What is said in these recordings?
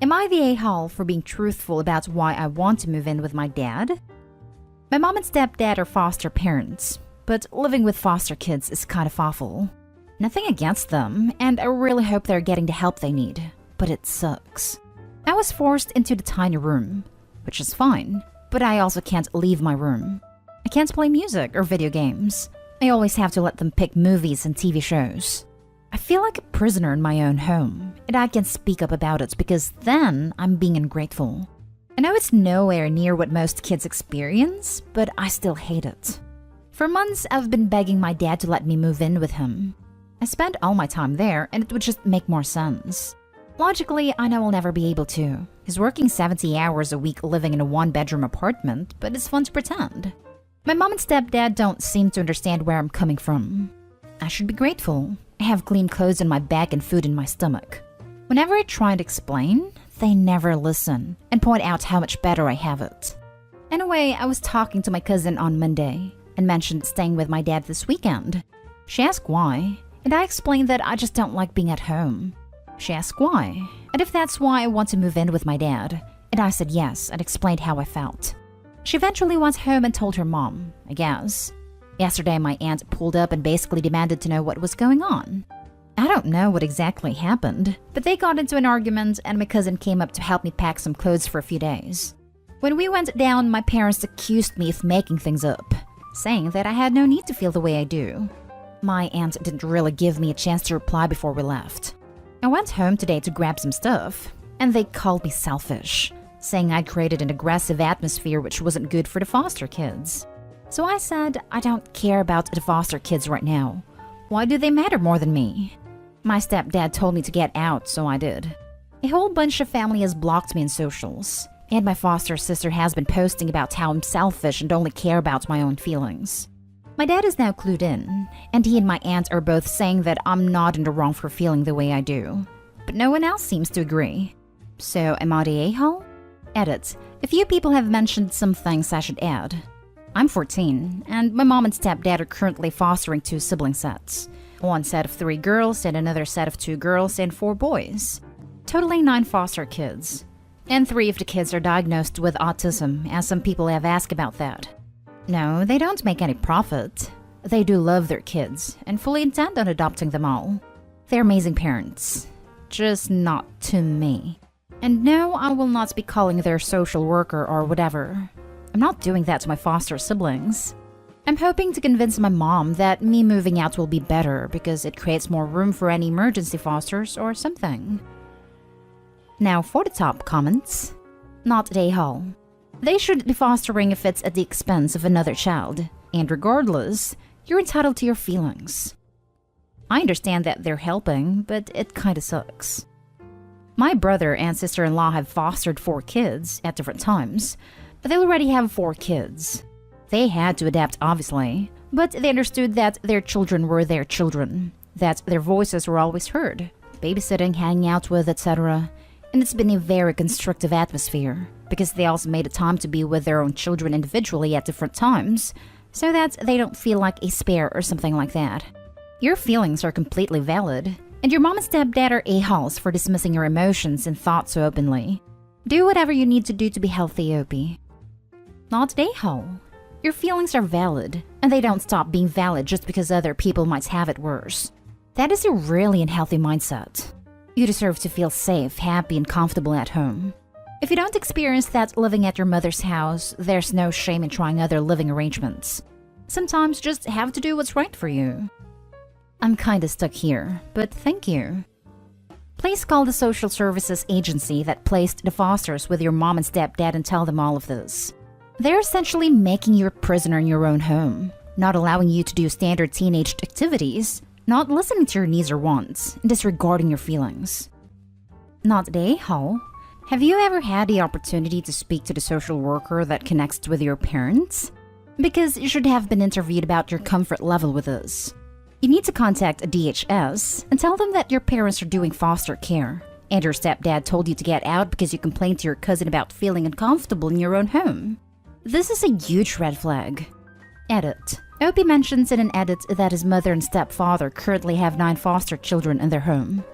Am I the a-hole for being truthful about why I want to move in with my dad? My mom and stepdad are foster parents, but living with foster kids is kind of awful. Nothing against them, and I really hope they're getting the help they need, but it sucks. I was forced into the tiny room, which is fine, but I also can't leave my room. I can't play music or video games. I always have to let them pick movies and TV shows. I feel like a prisoner in my own home, and I can speak up about it because then I'm being ungrateful. I know it's nowhere near what most kids experience, but I still hate it. For months, I've been begging my dad to let me move in with him. I spend all my time there, and it would just make more sense. Logically, I know I'll never be able to. He's working 70 hours a week living in a one-bedroom apartment, but it's fun to pretend. My mom and stepdad don't seem to understand where I'm coming from. I should be grateful. I have clean clothes on my back and food in my stomach. Whenever I try to explain, they never listen and point out how much better I have it. Anyway, I was talking to my cousin on Monday and mentioned staying with my dad this weekend. She asked why, and I explained that I just don't like being at home. She asked why, and if that's why I want to move in with my dad, and I said yes and explained how I felt. She eventually went home and told her mom, I guess. Yesterday, my aunt pulled up and basically demanded to know what was going on. I don't know what exactly happened, but they got into an argument and my cousin came up to help me pack some clothes for a few days. When we went down, my parents accused me of making things up, saying that I had no need to feel the way I do. My aunt didn't really give me a chance to reply before we left. I went home today to grab some stuff, and they called me selfish, saying I'd created an aggressive atmosphere which wasn't good for the foster kids. So I said, I don't care about the foster kids right now. Why do they matter more than me? My stepdad told me to get out, so I did. A whole bunch of family has blocked me in socials, and my foster sister has been posting about how I'm selfish and only care about my own feelings. My dad is now clued in, and he and my aunt are both saying that I'm not in the wrong for feeling the way I do. But no one else seems to agree. So am I the a-hole? Edit. A few people have mentioned some things I should add. I'm 14, and my mom and stepdad are currently fostering 2 sibling sets. One set of 3 girls and another set of 2 girls and 4 boys. Totaling 9 foster kids. And 3 of the kids are diagnosed with autism, as some people have asked about that. No, they don't make any profit. They do love their kids and fully intend on adopting them all. They're amazing parents. Just not to me. And no, I will not be calling their social worker or whatever. I'm not doing that to my foster siblings. I'm hoping to convince my mom that me moving out will be better because it creates more room for any emergency fosters or something. Now for the top comments. Not the a-hole. They should be fostering if it's at the expense of another child, and regardless, you're entitled to your feelings. I understand that they're helping, but it kinda sucks. My brother and sister-in-law have fostered 4 kids at different times, but they already have 4 kids. They had to adapt, obviously, but they understood that their children were their children, that their voices were always heard, babysitting, hanging out with, etc. And it's been a very constructive atmosphere, because they also made a time to be with their own children individually at different times, so that they don't feel like a spare or something like that. Your feelings are completely valid, and your mom and stepdad are a-holes for dismissing your emotions and thoughts so openly. Do whatever you need to do to be healthy, Opie. Not an a-hole. Your feelings are valid, and they don't stop being valid just because other people might have it worse. That is a really unhealthy mindset. You deserve to feel safe, happy, and comfortable at home. If you don't experience that living at your mother's house, there's no shame in trying other living arrangements. Sometimes just have to do what's right for you. I'm kinda stuck here, but thank you. Please call the social services agency that placed the fosters with your mom and stepdad and tell them all of this. They're essentially making you a prisoner in your own home, not allowing you to do standard teenage activities, not listening to your needs or wants, and disregarding your feelings. Not the a-hole. Have you ever had the opportunity to speak to the social worker that connects with your parents? Because you should have been interviewed about your comfort level with this. You need to contact a DHS and tell them that your parents are doing foster care, and your stepdad told you to get out because you complained to your cousin about feeling uncomfortable in your own home. This is a huge red flag. Edit. Opie mentions in an edit that his mother and stepfather currently have 9 foster children in their home.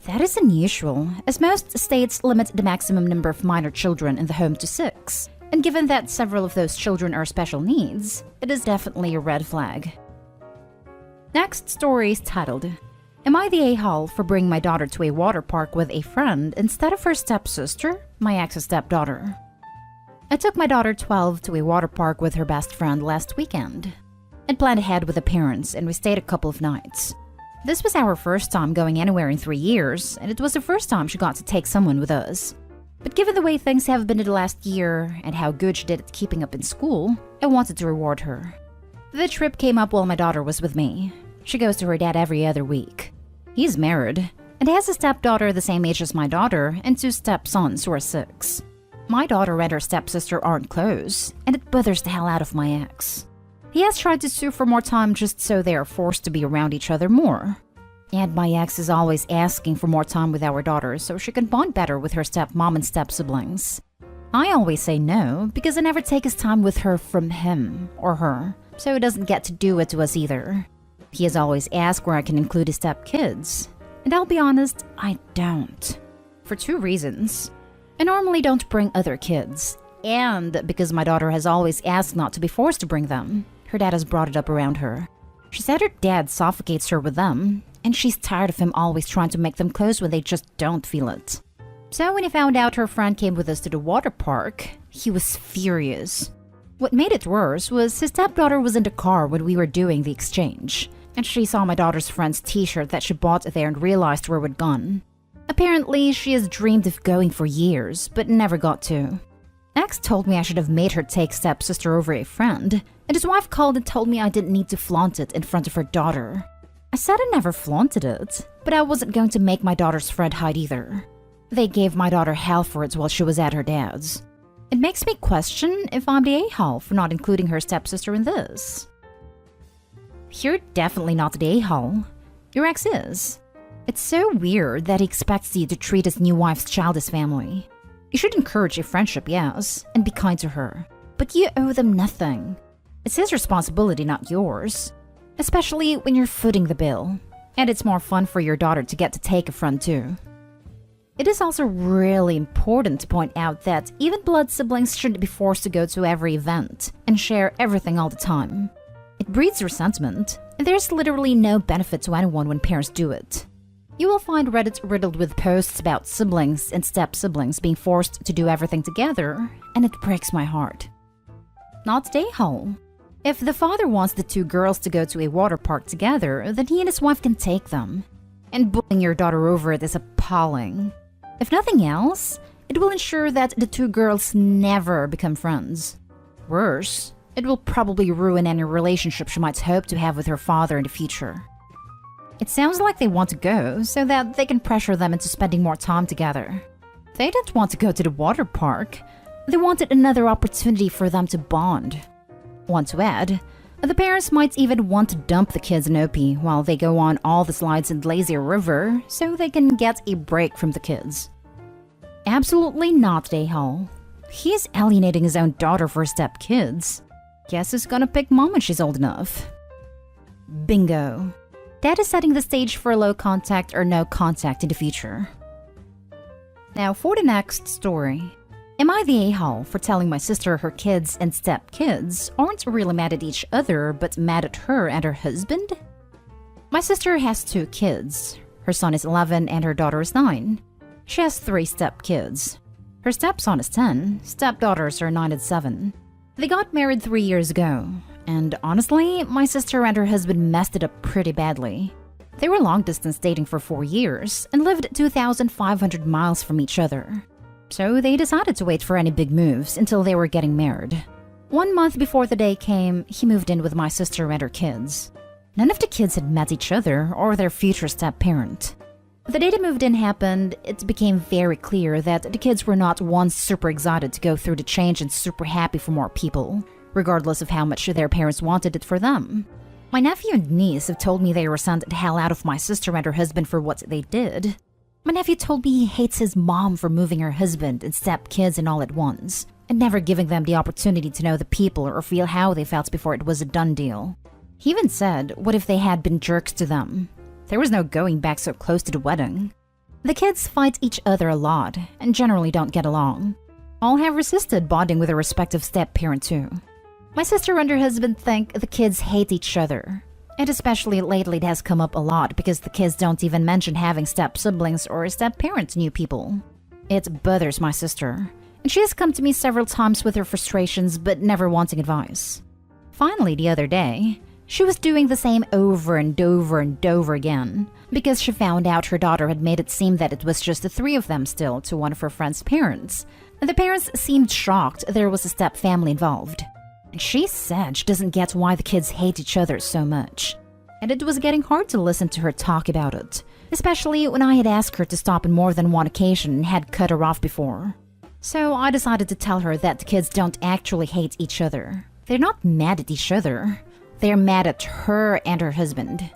That is unusual, as most states limit the maximum number of minor children in the home to 6. And given that several of those children are special needs, it is definitely a red flag. Next story is titled, Am I the a-hole for bringing my daughter to a water park with a friend instead of her stepsister, my ex's stepdaughter? I took my daughter 12 to a water park with her best friend last weekend. I'd planned ahead with the parents and we stayed a couple of nights. This was our first time going anywhere in 3 years, and it was the first time she got to take someone with us. But given the way things have been in the last year and how good she did at keeping up in school, I wanted to reward her. The trip came up while my daughter was with me. She goes to her dad every other week. He's married and has a stepdaughter the same age as my daughter and 2 stepsons who are 6. My daughter and her stepsister aren't close, and it bothers the hell out of my ex. He has tried to sue for more time just so they are forced to be around each other more. And my ex is always asking for more time with our daughter so she can bond better with her stepmom and step-siblings. I always say no because I never take his time with her from him or her, so he doesn't get to do it to us either. He has always asked where I can include his step-kids, and I'll be honest, I don't. For 2 reasons. I normally don't bring other kids, and because my daughter has always asked not to be forced to bring them. Her dad has brought it up around her. She said her dad suffocates her with them, and she's tired of him always trying to make them close when they just don't feel it. So when he found out her friend came with us to the water park, he was furious. What made it worse was his stepdaughter was in the car when we were doing the exchange, and she saw my daughter's friend's t-shirt that she bought there and realized where we'd gone. Apparently, she has dreamed of going for years, but never got to. Ex told me I should have made her take stepsister over a friend, and his wife called and told me I didn't need to flaunt it in front of her daughter. I said I never flaunted it, but I wasn't going to make my daughter's friend hide either. They gave my daughter hell for it while she was at her dad's. It makes me question if I'm the a-hole for not including her stepsister in this. You're definitely not the a-hole. Your ex is. It's so weird that he expects you to treat his new wife's child as family. You should encourage a friendship, yes, and be kind to her. But you owe them nothing. It's his responsibility, not yours. Especially when you're footing the bill. And it's more fun for your daughter to get to take a friend too. It is also really important to point out that even blood siblings shouldn't be forced to go to every event and share everything all the time. It breeds resentment, and there's literally no benefit to anyone when parents do it. You will find Reddit riddled with posts about siblings and step-siblings being forced to do everything together, and it breaks my heart. Not the a-hole. If the father wants the 2 girls to go to a water park together, then he and his wife can take them. And bullying your daughter over it is appalling. If nothing else, it will ensure that the 2 girls never become friends. Worse, it will probably ruin any relationship she might hope to have with her father in the future. It sounds like they want to go so that they can pressure them into spending more time together. They didn't want to go to the water park. They wanted another opportunity for them to bond. Want to add, the parents might even want to dump the kids in OP while they go on all the slides in Lazy River so they can get a break from the kids. Absolutely not, a-hole. He is alienating his own daughter for his step-kids. Guess who's gonna pick mom when she's old enough? Bingo. That is setting the stage for low contact or no contact in the future. Now for the next story. Am I the a-hole for telling my sister her kids and step-kids aren't really mad at each other but mad at her and her husband? My sister has 2 kids. Her son is 11 and her daughter is 9. She has 3 step-kids. Her stepson is 10, stepdaughters are 9 and 7. They got married 3 years ago. And honestly, my sister and her husband messed it up pretty badly. They were long-distance dating for 4 years and lived 2,500 miles from each other. So they decided to wait for any big moves until they were getting married. 1 month before the day came, he moved in with my sister and her kids. None of the kids had met each other or their future step-parent. The day they moved in happened, it became very clear that the kids were not once super excited to go through the change and super happy for more people, regardless of how much their parents wanted it for them. My nephew and niece have told me they resent the hell out of my sister and her husband for what they did. My nephew told me he hates his mom for moving her husband and step-kids in all at once, and never giving them the opportunity to know the people or feel how they felt before it was a done deal. He even said, what if they had been jerks to them? There was no going back so close to the wedding. The kids fight each other a lot and generally don't get along. All have resisted bonding with their respective step-parent too. My sister and her husband think the kids hate each other. And especially lately it has come up a lot because the kids don't even mention having step-siblings or step-parents new people. It bothers my sister, and she has come to me several times with her frustrations but never wanting advice. Finally, the other day, she was doing the same over and over and over again because she found out her daughter had made it seem that it was just the three of them still to one of her friend's parents, and the parents seemed shocked there was a step-family involved. And she said she doesn't get why the kids hate each other so much. And it was getting hard to listen to her talk about it, especially when I had asked her to stop on more than one occasion and had cut her off before. So I decided to tell her that the kids don't actually hate each other. They're not mad at each other. They're mad at her and her husband.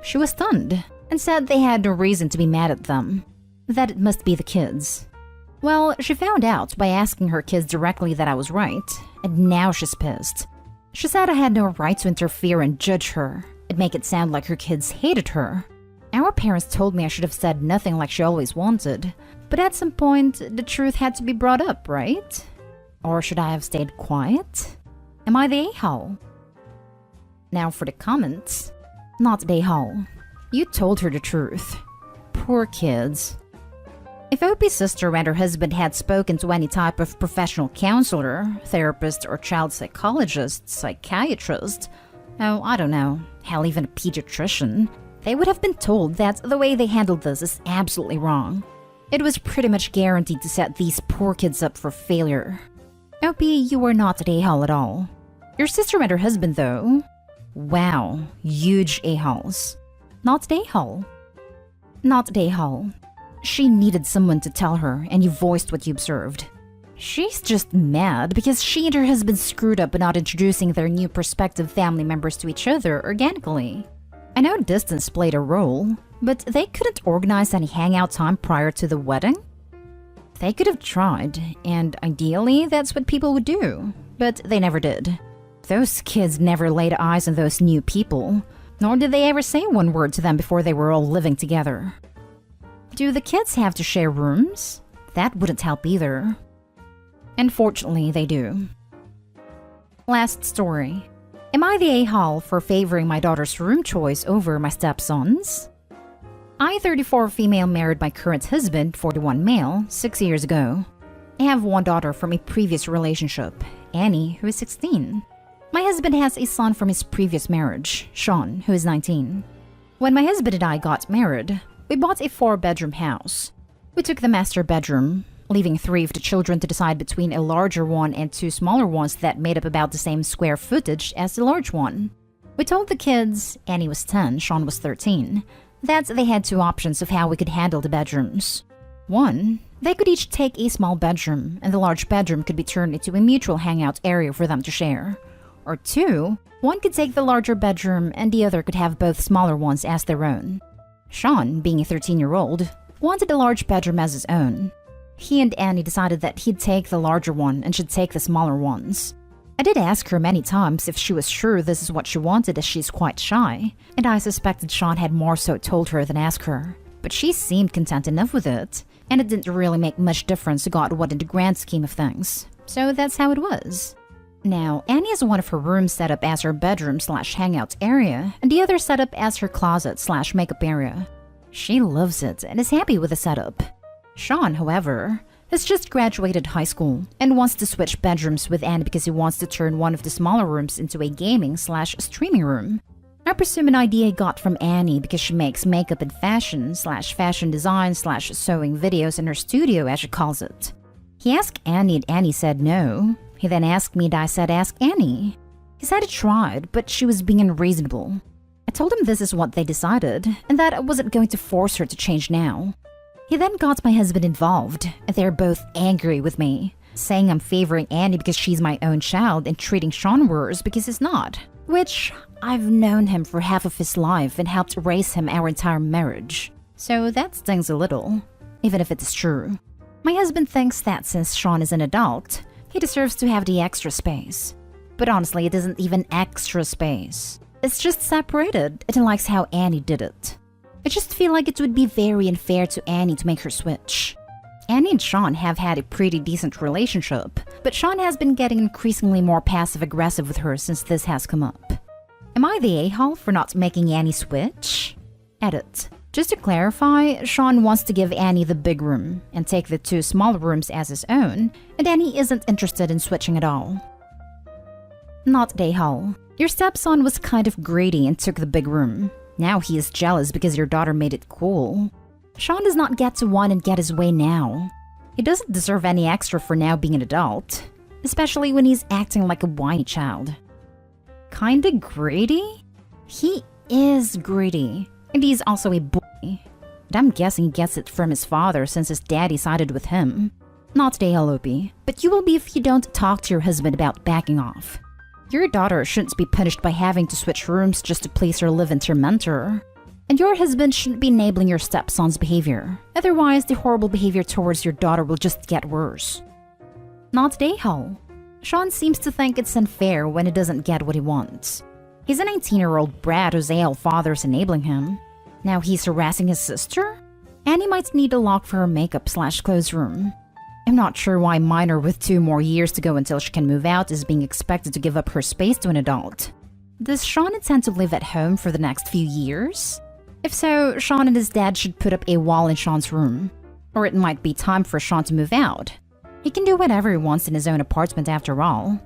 She was stunned and said they had no reason to be mad at them, that it must be the kids. Well, she found out by asking her kids directly that I was right, and now she's pissed. She said I had no right to interfere and judge her and make it sound like her kids hated her. Our parents told me I should have said nothing like she always wanted, but at some point, the truth had to be brought up, right? Or should I have stayed quiet? Am I the a-hole? Now for the comments. Not the a-hole. You told her the truth. Poor kids. If OP's sister and her husband had spoken to any type of professional counselor, therapist, or child psychologist, psychiatrist, oh, I don't know, hell, even a pediatrician, they would have been told that the way they handled this is absolutely wrong. It was pretty much guaranteed to set these poor kids up for failure. OP, you were not an a-hole at all. Your sister and her husband, though, wow, huge a-holes. Not an a-hole. Not an a-hole. She needed someone to tell her, and you voiced what you observed. She's just mad because she and her husband screwed up by not introducing their new prospective family members to each other organically. I know distance played a role, but they couldn't organize any hangout time prior to the wedding? They could have tried, and ideally that's what people would do, but they never did. Those kids never laid eyes on those new people, nor did they ever say one word to them before they were all living together. Do the kids have to share rooms? That wouldn't help either. Unfortunately, they do. Last story. Am I the a-hole for favoring my daughter's room choice over my stepson's? I, 34 female, married my current husband, 41 male, 6 years ago. I have one daughter from a previous relationship, Annie, who is 16. My husband has a son from his previous marriage, Sean, who is 19. When my husband and I got married, we bought a 4-bedroom house. We took the master bedroom, leaving 3 of the children to decide between a larger one and 2 smaller ones that made up about the same square footage as the large one. We told the kids, Annie was 10, Sean was 13, that they had 2 options of how we could handle the bedrooms. 1, they could each take a small bedroom, and the large bedroom could be turned into a mutual hangout area for them to share. Or 2, one could take the larger bedroom and the other could have both smaller ones as their own. Sean, being a 13-year-old, wanted the large bedroom as his own. He and Annie decided that he'd take the larger one and should take the smaller ones. I did ask her many times if she was sure this is what she wanted, as she's quite shy, and I suspected Sean had more so told her than asked her. But she seemed content enough with it, and it didn't really make much difference to God what in the grand scheme of things. So that's how it was. Now, Annie has one of her rooms set up as her bedroom/hangout area, and the other set up as her closet/makeup area. She loves it and is happy with the setup. Sean, however, has just graduated high school and wants to switch bedrooms with Annie because he wants to turn one of the smaller rooms into a gaming/streaming room. I presume an idea he got from Annie because she makes makeup and fashion/fashion design/sewing videos in her studio, as she calls it. He asked Annie and Annie said no. He then asked me and I said ask Annie. He said he tried, but she was being unreasonable. I told him this is what they decided, and that I wasn't going to force her to change now. He then got my husband involved, and they're both angry with me, saying I'm favoring Annie because she's my own child and treating Sean worse because he's not. Which, I've known him for half of his life and helped raise him our entire marriage. So that stings a little, even if it is true. My husband thinks that since Sean is an adult, he deserves to have the extra space. But honestly, it isn't even extra space. It's just separated, and he likes how Annie did it. I just feel like it would be very unfair to Annie to make her switch. Annie and Sean have had a pretty decent relationship, but Sean has been getting increasingly more passive-aggressive with her since this has come up. Am I the a-hole for not making Annie switch? Edit. Just to clarify, Sean wants to give Annie the big room and take the 2 small rooms as his own, and Annie isn't interested in switching at all. Not the a-hole. Your stepson was kind of greedy and took the big room. Now he is jealous because your daughter made it cool. Sean does not get to whine and get his way now. He doesn't deserve any extra for now being an adult, especially when he's acting like a whiny child. Kinda greedy? He is greedy, and he's also a boy. But I'm guessing he gets it from his father since his daddy sided with him. Not the Opie, but you will be if you don't talk to your husband about backing off. Your daughter shouldn't be punished by having to switch rooms just to please her live-in tormentor. And your husband shouldn't be enabling your stepson's behavior. Otherwise, the horrible behavior towards your daughter will just get worse. Not the a-hole. Sean seems to think it's unfair when he doesn't get what he wants. He's a 19-year-old brat whose a-hole father is enabling him. Now he's harassing his sister? Annie might need a lock for her makeup/clothes room. I'm not sure why a minor with 2 more years to go until she can move out is being expected to give up her space to an adult. Does Sean intend to live at home for the next few years? If so, Sean and his dad should put up a wall in Sean's room. Or it might be time for Sean to move out. He can do whatever he wants in his own apartment after all.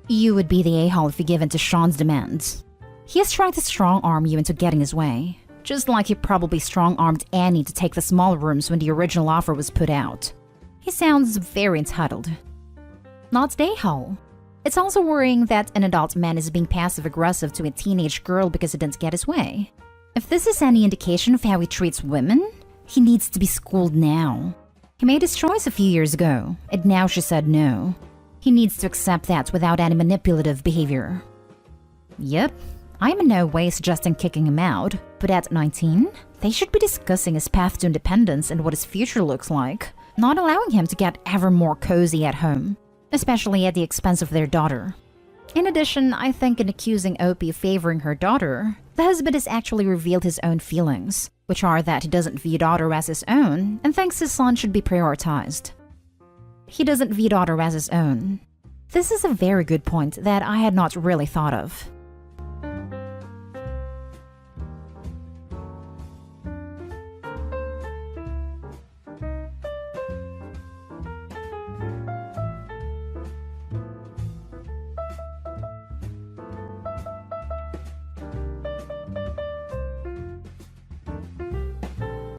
You would be the a-hole if you give in to Sean's demands. He is trying to strong-arm you into getting his way, just like he probably strong-armed Annie to take the small rooms when the original offer was put out. He sounds very entitled. Not the a-hole. It's also worrying that an adult man is being passive-aggressive to a teenage girl because he didn't get his way. If this is any indication of how he treats women, he needs to be schooled now. He made his choice a few years ago, and now she said no. He needs to accept that without any manipulative behavior. Yep, I'm in no way suggesting kicking him out, but at 19, they should be discussing his path to independence and what his future looks like, not allowing him to get ever more cozy at home, especially at the expense of their daughter. In addition, I think in accusing Opie of favoring her daughter, the husband has actually revealed his own feelings, which are that he doesn't view daughter as his own and thinks his son should be prioritized. He doesn't view daughter as his own. This is a very good point that I had not really thought of.